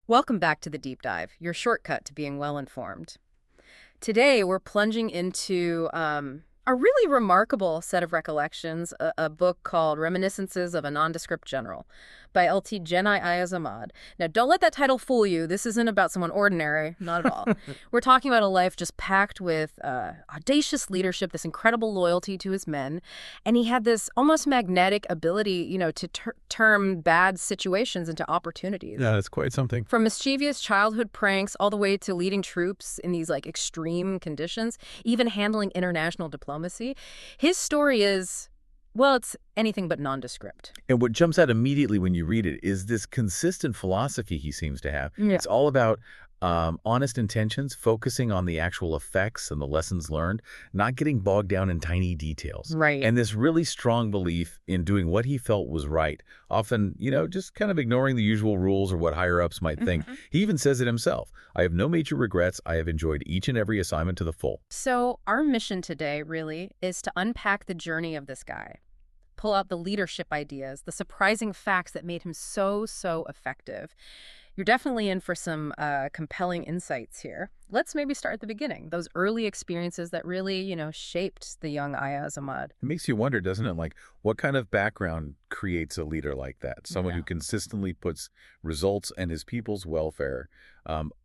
Welcome back to the Deep Dive, your shortcut to being well-informed. Today, we're plunging into a really remarkable set of recollections, a book called Reminiscences of a Nondescript General by LT Jedi Ayaz Ahmad. Now, don't let that title fool you. This isn't about someone ordinary, not at all. We're talking about a life just packed with audacious leadership, this incredible loyalty to his men, and he had this almost magnetic ability, to turn bad situations into opportunities. Yeah, that's quite something. From mischievous childhood pranks all the way to leading troops in these extreme conditions, even handling international diplomacy. His story is, well, it's anything but nondescript. And what jumps out immediately when you read it is this consistent philosophy he seems to have. Yeah. It's all about honest intentions, focusing on the actual effects and the lessons learned, not getting bogged down in tiny details. Right. And this really strong belief in doing what he felt was right, often, just kind of ignoring the usual rules or what higher-ups might think. He even says it himself. I have no major regrets. I have enjoyed each and every assignment to the full. So our mission today really is to unpack the journey of this guy, pull out the leadership ideas, the surprising facts that made him so effective. You're definitely in for some compelling insights here. Let's maybe start at the beginning, those early experiences that really, shaped the young Ayaz Ahmad. It makes you wonder, doesn't it? Like, what kind of background creates a leader like that? Someone who consistently puts results and his people's welfare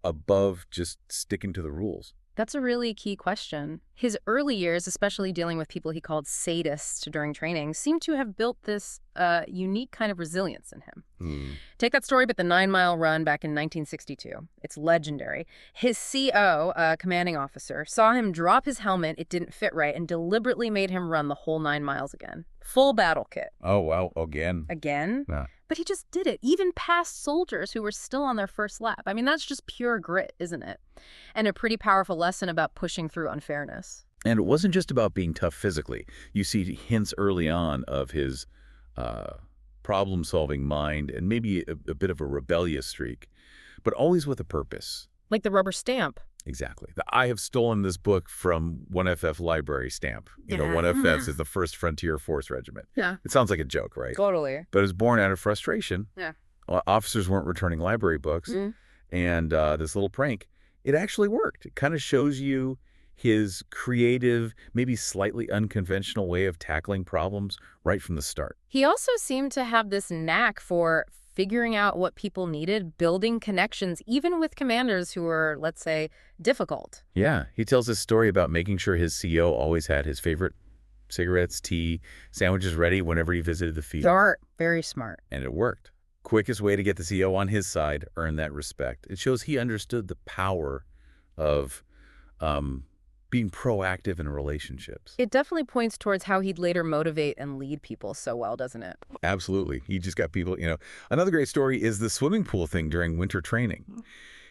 above just sticking to the rules. That's a really key question. His early years, especially dealing with people he called sadists during training, seem to have built this unique kind of resilience in him. Take that story, but the 9-mile run back in 1962. It's legendary. His CO, commanding officer, saw him drop his helmet, it didn't fit right, and deliberately made him run the whole 9 miles again. Full battle kit. Oh, wow. Again? Again? Yeah. But he just did it, even past soldiers who were still on their first lap. I mean, that's just pure grit, isn't it? And a pretty powerful lesson about pushing through unfairness. And it wasn't just about being tough physically. You see hints early on of his problem-solving mind and maybe a bit of a rebellious streak, but always with a purpose. Like the rubber stamp. Exactly. I have stolen this book from 1FF library stamp. 1FF is the 1st Frontier Force Regiment. Yeah. It sounds like a joke, right? Totally. But it was born out of frustration. Yeah. Officers weren't returning library books. And this little prank, it actually worked. It kind of shows you his creative, maybe slightly unconventional way of tackling problems right from the start. He also seemed to have this knack for figuring out what people needed, building connections, even with commanders who were, let's say, difficult. Yeah, he tells this story about making sure his CO always had his favorite cigarettes, tea, sandwiches ready whenever he visited the field. Smart. Very smart. And it worked. Quickest way to get the CO on his side, earn that respect. It shows he understood the power of being proactive in relationships. It definitely points towards how he'd later motivate and lead people so well, doesn't it? Absolutely. He just got people, Another great story is the swimming pool thing during winter training.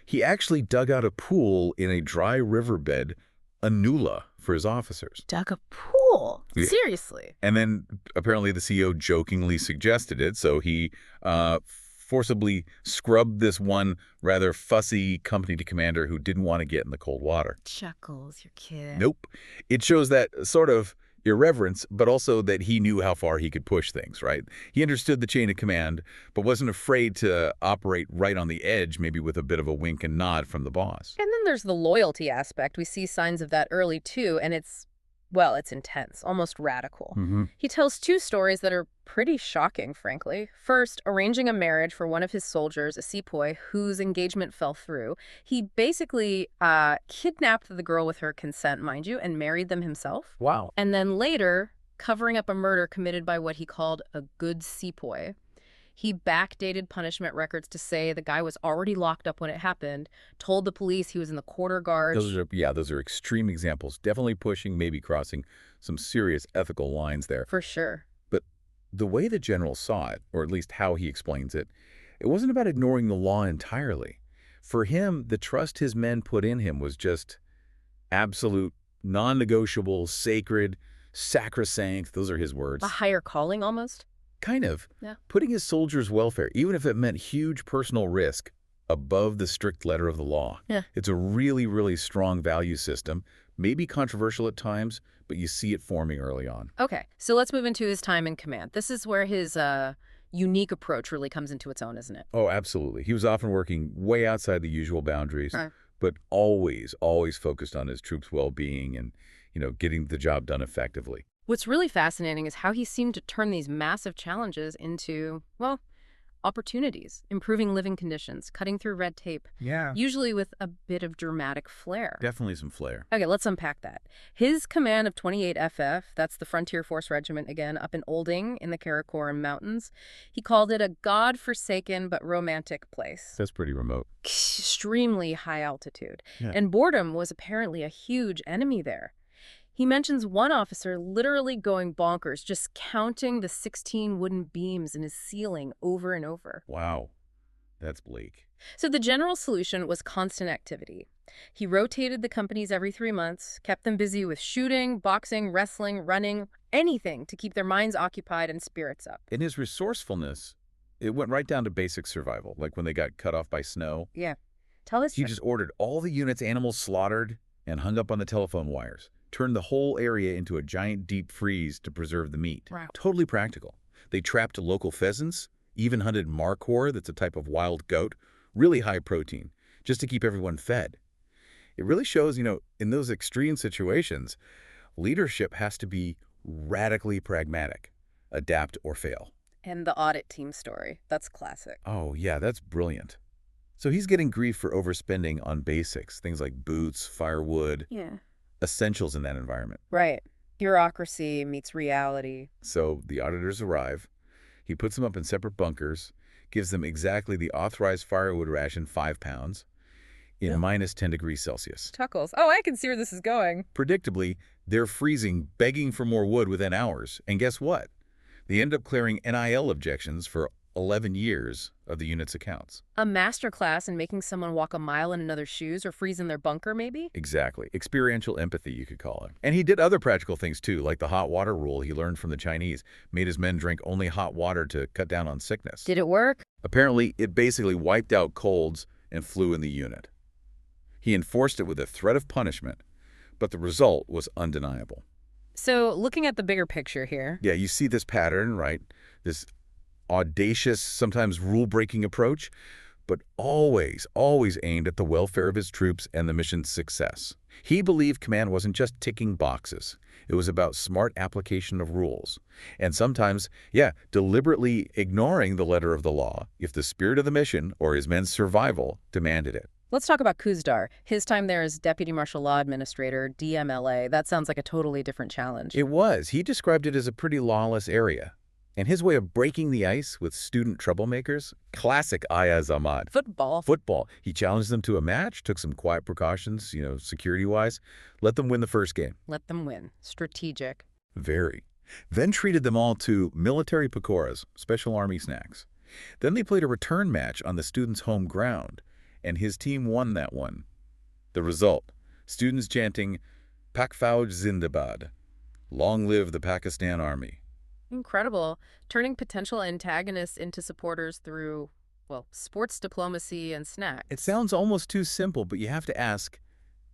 He actually dug out a pool in a dry riverbed, a nula, for his officers. Dug a pool? Yeah. Seriously? And then apparently the CO jokingly suggested it, so he forcibly scrubbed this one rather fussy company commander who didn't want to get in the cold water. Chuckles, you're kidding. Nope. It shows that sort of irreverence, but also that he knew how far he could push things, right? He understood the chain of command, but wasn't afraid to operate right on the edge, maybe with a bit of a wink and nod from the boss. And then there's the loyalty aspect. We see signs of that early, too, and it's intense, almost radical. He tells 2 stories that are pretty shocking, frankly. First, arranging a marriage for one of his soldiers, a sepoy, whose engagement fell through. He basically kidnapped the girl with her consent, mind you, and married them himself. Wow. And then later, covering up a murder committed by what he called a good sepoy. He backdated punishment records to say the guy was already locked up when it happened, told the police he was in the quarter guard. Those are extreme examples. Definitely pushing, maybe crossing some serious ethical lines there. For sure. But the way the general saw it, or at least how he explains it, it wasn't about ignoring the law entirely. For him, the trust his men put in him was just absolute, non-negotiable, sacred, sacrosanct. Those are his words. A higher calling, almost? Kind of. Yeah. Putting his soldiers' welfare, even if it meant huge personal risk, above the strict letter of the law. Yeah. It's a really, really strong value system, maybe controversial at times, but you see it forming early on. Okay, so let's move into his time in command. This is where his unique approach really comes into its own, isn't it? Oh, absolutely. He was often working way outside the usual boundaries, but always focused on his troops' well-being and, getting the job done effectively. What's really fascinating is how he seemed to turn these massive challenges into, well, opportunities, improving living conditions, cutting through red tape, Yeah. usually with a bit of dramatic flair. Definitely some flair. Okay, let's unpack that. His command of 28 FF, that's the Frontier Force Regiment again, up in Olding in the Karakoram Mountains, he called it a god-forsaken but romantic place. That's pretty remote. Extremely high altitude. Yeah. And boredom was apparently a huge enemy there. He mentions one officer literally going bonkers, just counting the 16 wooden beams in his ceiling over and over. Wow. That's bleak. So the general solution was constant activity. He rotated the companies every 3 months, kept them busy with shooting, boxing, wrestling, running, anything to keep their minds occupied and spirits up. In his resourcefulness, it went right down to basic survival, like when they got cut off by snow. Yeah. Tell us. He just ordered all the units' animals slaughtered and hung up on the telephone wires, turned the whole area into a giant deep freeze to preserve the meat. Wow. Totally practical. They trapped local pheasants, even hunted markhor, that's a type of wild goat, really high protein, just to keep everyone fed. It really shows, in those extreme situations, leadership has to be radically pragmatic, adapt or fail. And the audit team story. That's classic. Oh, yeah, that's brilliant. So he's getting grief for overspending on basics, things like boots, firewood, Yeah. essentials in that environment. Right. Bureaucracy meets reality. So the auditors arrive. He puts them up in separate bunkers, gives them exactly the authorized firewood ration, 5 pounds, in minus 10 degrees Celsius. Chuckles. Oh, I can see where this is going. Predictably, they're freezing, begging for more wood within hours. And guess what? They end up clearing NIL objections for 11 years of the unit's accounts. A masterclass in making someone walk a mile in another's shoes or freeze in their bunker, maybe? Exactly. Experiential empathy, you could call it. And he did other practical things, too, like the hot water rule he learned from the Chinese, made his men drink only hot water to cut down on sickness. Did it work? Apparently, it basically wiped out colds and flu in the unit. He enforced it with a threat of punishment, but the result was undeniable. So, looking at the bigger picture here. Yeah, you see this pattern, right? This audacious, sometimes rule-breaking approach, but always aimed at the welfare of his troops and the mission's success. He believed command wasn't just ticking boxes. It was about smart application of rules. And sometimes, deliberately ignoring the letter of the law if the spirit of the mission or his men's survival demanded it. Let's talk about Khuzdar. His time there as Deputy Martial Law Administrator, DMLA. That sounds like a totally different challenge. It was. He described it as a pretty lawless area. And his way of breaking the ice with student troublemakers, classic Ayaz Ahmad. Football. He challenged them to a match, took some quiet precautions, security-wise, let them win the first game. Let them win. Strategic. Very. Then treated them all to military Pakoras, special army snacks. Then they played a return match on the students' home ground, and his team won that one. The result, students chanting, Pak Fauj Zindabad, long live the Pakistan Army. Incredible. Turning potential antagonists into supporters through, well, sports diplomacy and snacks. It sounds almost too simple, but you have to ask,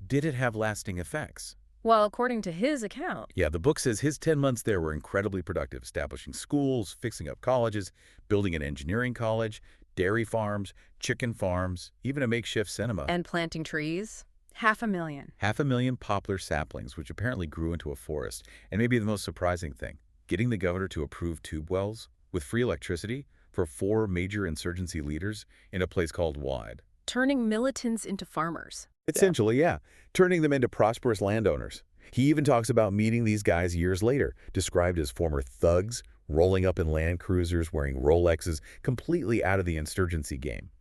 did it have lasting effects? Well, according to his account. Yeah, the book says his 10 months there were incredibly productive, establishing schools, fixing up colleges, building an engineering college, dairy farms, chicken farms, even a makeshift cinema. And planting trees. 500,000. 500,000 poplar saplings, which apparently grew into a forest. And maybe the most surprising thing, getting the governor to approve tube wells with free electricity for 4 major insurgency leaders in a place called Wide. Turning militants into farmers. Essentially, yeah. Turning them into prosperous landowners. He even talks about meeting these guys years later, described as former thugs, rolling up in Land Cruisers, wearing Rolexes, completely out of the insurgency game.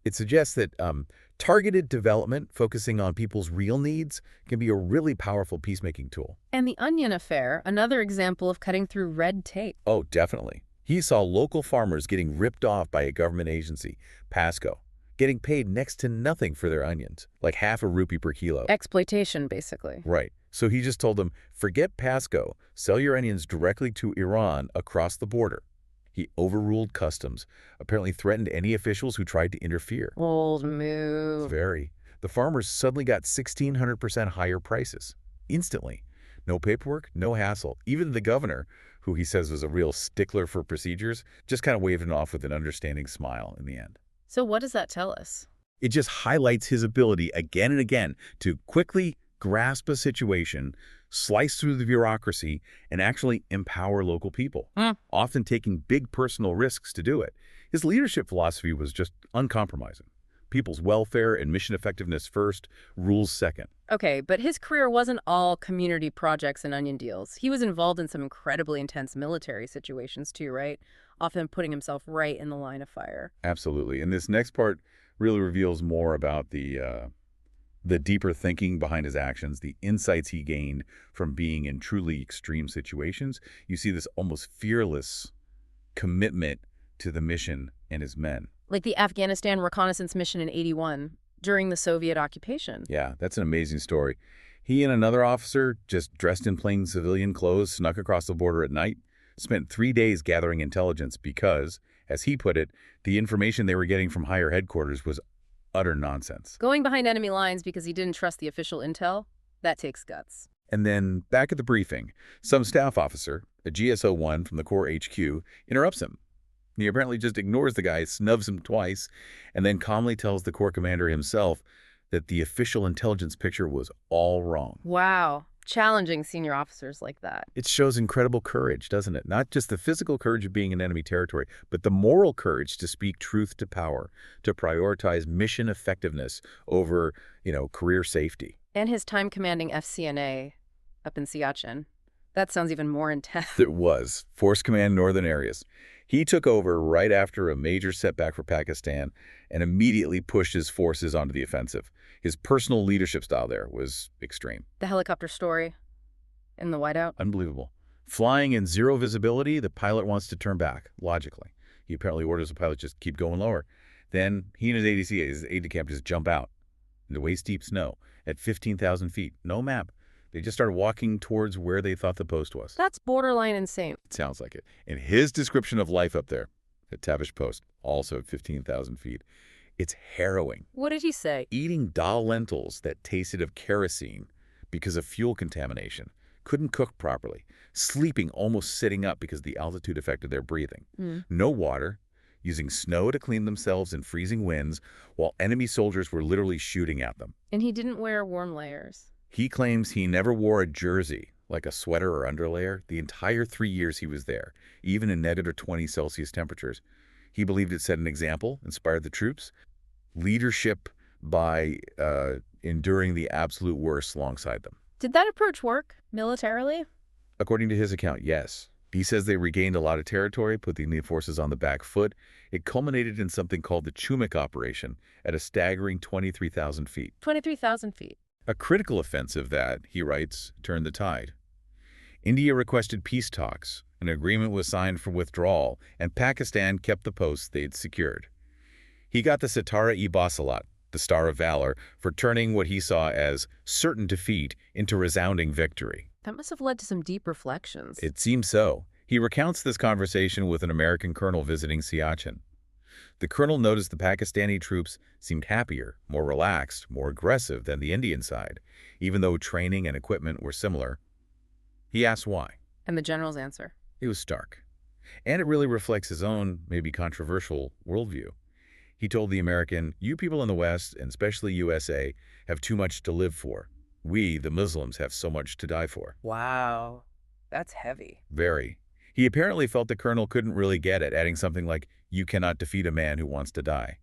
It suggests that targeted development, focusing on people's real needs, can be a really powerful peacemaking tool. And the Onion Affair, another example of cutting through red tape. Oh, definitely. He saw local farmers getting ripped off by a government agency, Pasco, getting paid next to nothing for their onions, like half a rupee per kilo. Exploitation, basically. Right. So he just told them, forget Pasco, sell your onions directly to Iran across the border. He overruled customs, apparently threatened any officials who tried to interfere. Old move. Very. The farmers suddenly got 1,600% higher prices. Instantly. No paperwork, no hassle. Even the governor, who he says was a real stickler for procedures, just kind of waved it off with an understanding smile in the end. So what does that tell us? It just highlights his ability again and again to quickly grasp a situation, slice through the bureaucracy, and actually empower local people, often taking big personal risks to do it. His leadership philosophy was just uncompromising. People's welfare and mission effectiveness first, rules second. Okay, but his career wasn't all community projects and onion deals. He was involved in some incredibly intense military situations too, right? Often putting himself right in the line of fire. Absolutely. And this next part really reveals more about the deeper thinking behind his actions, the insights he gained from being in truly extreme situations. You see this almost fearless commitment to the mission and his men. Like the Afghanistan reconnaissance mission in '81 during the Soviet occupation. Yeah, that's an amazing story. He and another officer, just dressed in plain civilian clothes, snuck across the border at night, spent 3 days gathering intelligence because, as he put it, the information they were getting from higher headquarters was utter nonsense. Going behind enemy lines because he didn't trust the official intel, that takes guts. And then, back at the briefing, some staff officer, a GSO-1 from the Corps HQ, interrupts him. He apparently just ignores the guy, snubs him twice, and then calmly tells the Corps commander himself that the official intelligence picture was all wrong. Wow. Challenging senior officers like that. It shows incredible courage, doesn't it? Not just the physical courage of being in enemy territory, but the moral courage to speak truth to power, to prioritize mission effectiveness over, career safety. And his time commanding FCNA up in Siachen. That sounds even more intense. It was. Force Command Northern Areas. He took over right after a major setback for Pakistan and immediately pushed his forces onto the offensive. His personal leadership style there was extreme. The helicopter story in the whiteout. Unbelievable. Flying in zero visibility, the pilot wants to turn back, logically. He apparently orders the pilot just keep going lower. Then he and his ADC, his aide-de-camp, just jump out into waist-deep snow at 15,000 feet. No map. They just started walking towards where they thought the post was. That's borderline insane. It sounds like it. And his description of life up there at Tavish Post, also at 15,000 feet, it's harrowing. What did he say? Eating dal lentils that tasted of kerosene because of fuel contamination, couldn't cook properly, sleeping almost sitting up because the altitude affected their breathing. No water, using snow to clean themselves in freezing winds while enemy soldiers were literally shooting at them. And he didn't wear warm layers. He claims he never wore a jersey, like a sweater or underlayer, the entire 3 years he was there, even in -20 Celsius temperatures. He believed it set an example, inspired the troops. Leadership by enduring the absolute worst alongside them. Did that approach work militarily? According to his account, yes. He says they regained a lot of territory, put the Indian forces on the back foot. It culminated in something called the Chumik Operation at a staggering 23,000 feet. 23,000 feet. A critical offensive that, he writes, turned the tide. India requested peace talks, an agreement was signed for withdrawal, and Pakistan kept the posts they'd secured. He got the Sitara-e-Basalat, the Star of Valor, for turning what he saw as certain defeat into resounding victory. That must have led to some deep reflections. It seems so. He recounts this conversation with an American colonel visiting Siachen. The colonel noticed the Pakistani troops seemed happier, more relaxed, more aggressive than the Indian side, even though training and equipment were similar. He asked why. And the general's answer? It was stark. And it really reflects his own, maybe controversial, worldview. He told the American, "You people in the West, and especially USA, have too much to live for. We, the Muslims, have so much to die for." Wow. That's heavy. Very. He apparently felt the colonel couldn't really get it, adding something like, "You cannot defeat a man who wants to die."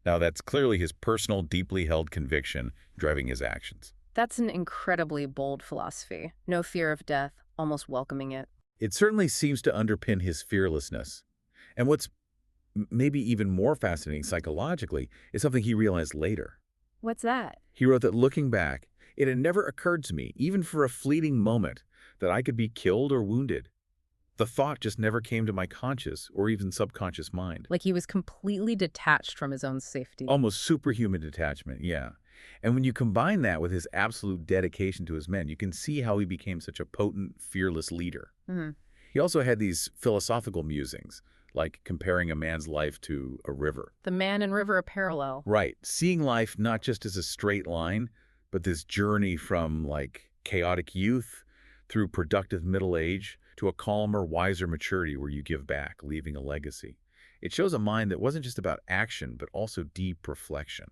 Now, that's clearly his personal, deeply held conviction driving his actions. That's an incredibly bold philosophy. No fear of death, almost welcoming it. It certainly seems to underpin his fearlessness. And what's maybe even more fascinating psychologically is something he realized later. What's that? He wrote that looking back, it had never occurred to me, even for a fleeting moment, that I could be killed or wounded. The thought just never came to my conscious or even subconscious mind. Like he was completely detached from his own safety. Almost superhuman detachment, yeah. And when you combine that with his absolute dedication to his men, you can see how he became such a potent, fearless leader. He also had these philosophical musings, like comparing a man's life to a river. The man and river are parallel. Right. Seeing life not just as a straight line, but this journey from, chaotic youth through productive middle age to a calmer, wiser maturity where you give back, leaving a legacy. It shows a mind that wasn't just about action, but also deep reflection.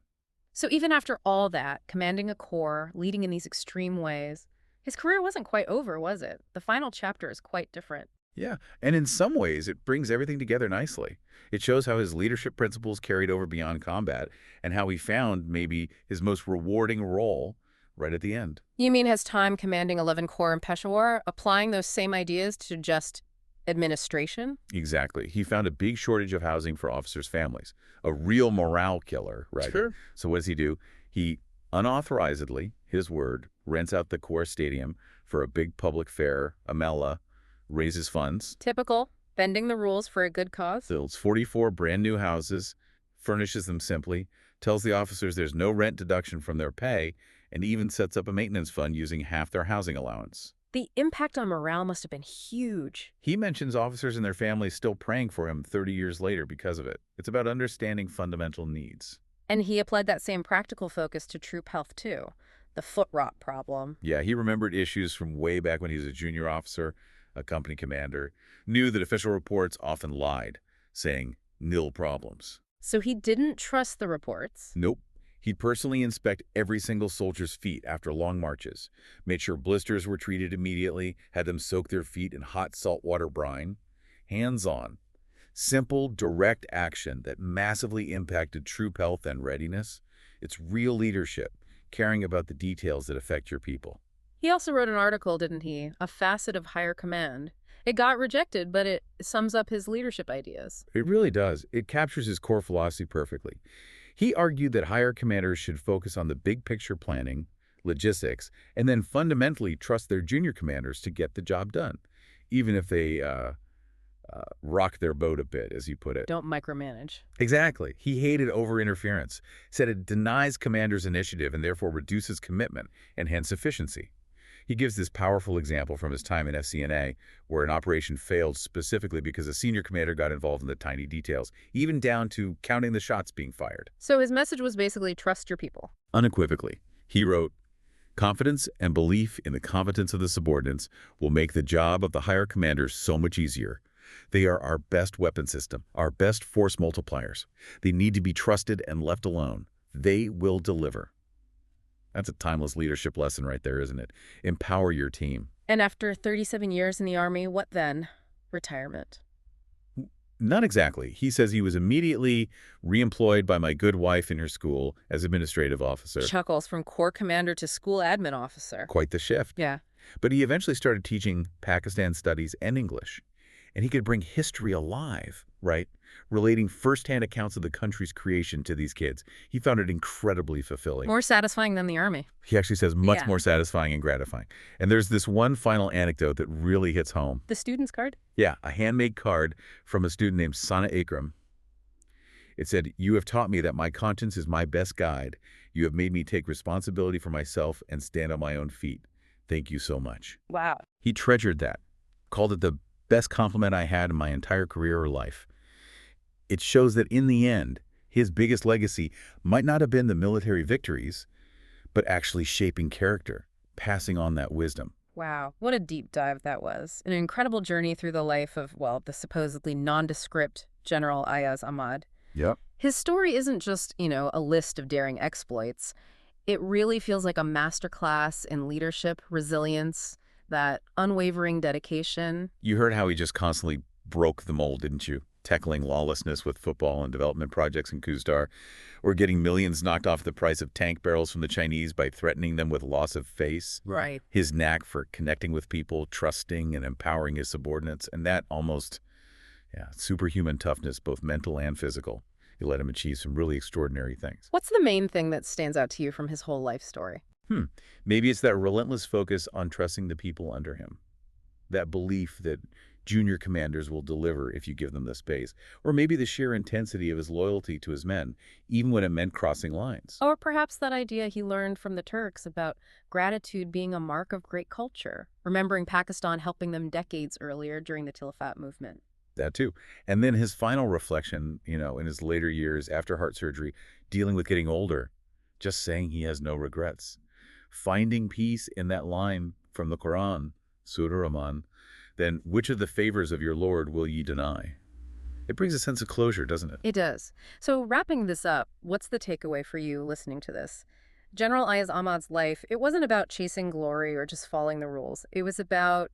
So even after all that, commanding a corps, leading in these extreme ways, his career wasn't quite over, was it? The final chapter is quite different. Yeah, and in some ways, it brings everything together nicely. It shows how his leadership principles carried over beyond combat and how he found maybe his most rewarding role right at the end. You mean his time commanding 11 Corps in Peshawar, applying those same ideas to just administration? Exactly. He found a big shortage of housing for officers' families, a real morale killer, right? Sure. So what does he do? He unauthorizedly, his word, rents out the Corps Stadium for a big public fair, a mela, raises funds, Typical, bending the rules for a good cause. builds 44 brand new houses, furnishes them simply, tells the officers there's no rent deduction from their pay, and even sets up a maintenance fund using half their housing allowance. The impact on morale must have been huge. He mentions officers and their families still praying for him 30 years later because of it. It's about understanding fundamental needs. And he applied that same practical focus to troop health, too. The foot rot problem. Yeah, he remembered issues from way back when he was a junior officer, a company commander, knew that official reports often lied, saying nil problems. So he didn't trust the reports. Nope. He'd personally inspect every single soldier's feet after long marches, made sure blisters were treated immediately, had them soak their feet in hot saltwater brine. Hands-on. Simple, direct action that massively impacted troop health and readiness. It's real leadership, caring about the details that affect your people. He also wrote an article, didn't he? A facet of higher command. It got rejected, but it sums up his leadership ideas. It really does. It captures his core philosophy perfectly. He argued that higher commanders should focus on the big picture planning, logistics, and then fundamentally trust their junior commanders to get the job done, even if they rock their boat a bit, as he put it. Don't micromanage. Exactly. He hated over-interference, said it denies commanders initiative and therefore reduces commitment and hence efficiency. He gives this powerful example from his time in FCNA, where an operation failed specifically because a senior commander got involved in the tiny details, even down to counting the shots being fired. So his message was basically trust your people. Unequivocally, he wrote, "Confidence and belief in the competence of the subordinates will make the job of the higher commanders so much easier. They are our best weapon system, our best force multipliers. They need to be trusted and left alone. They will deliver." That's a timeless leadership lesson right there, isn't it? Empower your team. And after 37 years in the Army, what then? Retirement. Not exactly. He says he was immediately reemployed by my good wife in her school as administrative officer. Chuckles from Corps Commander to school admin officer. Quite the shift. Yeah. But he eventually started teaching Pakistan studies and English. And he could bring history alive, right? Relating firsthand accounts of the country's creation to these kids. He found it incredibly fulfilling. More satisfying than the Army. He actually says much Yeah. more satisfying and gratifying. And there's this one final anecdote that really hits home. The student's card? Yeah, a handmade card from a student named Sana Akram. It said, "You have taught me that my conscience is my best guide. You have made me take responsibility for myself and stand on my own feet. Thank you so much." Wow. He treasured that, called it the best compliment I had in my entire career or life. It shows that in the end, his biggest legacy might not have been the military victories, but actually shaping character, passing on that wisdom. Wow. What a deep dive that was. An incredible journey through the life of, well, the supposedly nondescript General Ayaz Ahmad. Yep. His story isn't just, a list of daring exploits. It really feels like a masterclass in leadership, resilience, that unwavering dedication. You heard how he just constantly broke the mold, didn't you? Tackling lawlessness with football and development projects in Khuzdar, or getting millions knocked off the price of tank barrels from the Chinese by threatening them with loss of face. Right. His knack for connecting with people, trusting and empowering his subordinates, and that almost superhuman toughness, both mental and physical. It let him achieve some really extraordinary things. What's the main thing that stands out to you from his whole life story? Maybe it's that relentless focus on trusting the people under him. That belief that junior commanders will deliver if you give them the space. Or maybe the sheer intensity of his loyalty to his men, even when it meant crossing lines. Or perhaps that idea he learned from the Turks about gratitude being a mark of great culture, remembering Pakistan helping them decades earlier during the Khilafat movement. That too. And then his final reflection, in his later years after heart surgery, dealing with getting older, just saying he has no regrets. Finding peace in that line from the Quran, Surah Rahman, then which of the favors of your Lord will ye deny? It brings a sense of closure, doesn't it? It does. So wrapping this up, what's the takeaway for you listening to this? General Ayaz Ahmad's life, it wasn't about chasing glory or just following the rules. It was about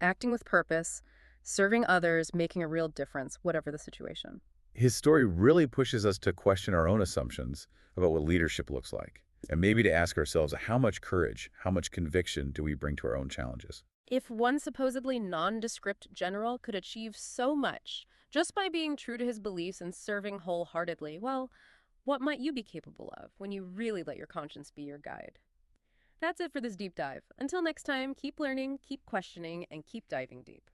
acting with purpose, serving others, making a real difference, whatever the situation. His story really pushes us to question our own assumptions about what leadership looks like, and maybe to ask ourselves how much courage, how much conviction do we bring to our own challenges? If one supposedly nondescript general could achieve so much just by being true to his beliefs and serving wholeheartedly, well, what might you be capable of when you really let your conscience be your guide? That's it for this deep dive. Until next time, keep learning, keep questioning, and keep diving deep.